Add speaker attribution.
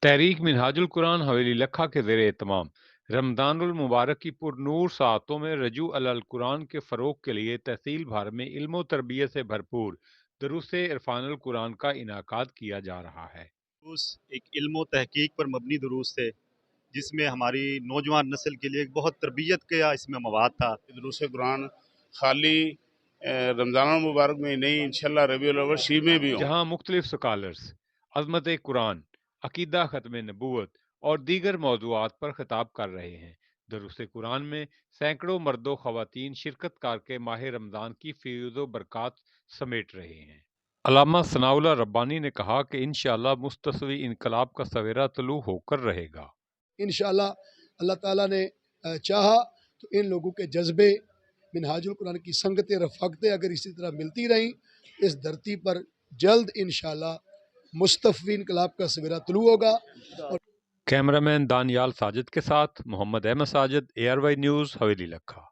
Speaker 1: تحریک منہاج القرآن حویلی لکھا کے زیر اہتمام رمضان المبارک کی پرنور ساعتوں میں رجوع علی القرآن کے فروغ کے لیے تحصیل بھر میں علم و تربیت سے بھرپور دروس عرفان القرآن کا انعقاد کیا جا رہا ہے۔
Speaker 2: دروس ایک علم و تحقیق پر مبنی دروس تھے، جس میں ہماری نوجوان نسل کے لیے ایک بہت تربیت کا اس میں مواد تھا۔
Speaker 3: دروس قرآن خالی رمضان المبارک میں نہیں، انشاءاللہ ربیع الاول شریف میں بھی ہوں۔
Speaker 1: جہاں مختلف سکالرز عظمت قرآن، عقیدہ ختم نبوت اور دیگر موضوعات پر خطاب کر رہے ہیں۔ دروس قرآن میں سینکڑوں مرد و خواتین شرکت کر کے ماہ رمضان کی فیض و برکات سمیٹ رہے ہیں۔ علامہ ثناء اللہ ربانی نے کہا کہ انشاءاللہ مستصوی انقلاب کا سویرا طلوع ہو کر رہے گا۔
Speaker 4: انشاءاللہ اللہ تعالیٰ نے چاہا تو ان لوگوں کے جذبے، منہاج القرآن کی سنگتیں، رفاقتیں اگر اسی طرح ملتی رہیں، اس دھرتی پر جلد انشاءاللہ مستفی انقلاب کا سویرا طلوع ہوگا۔
Speaker 1: کیمرہ مین دانیال ساجد کے ساتھ محمد احمد ساجد، ARY نیوز، حویلی لکھا۔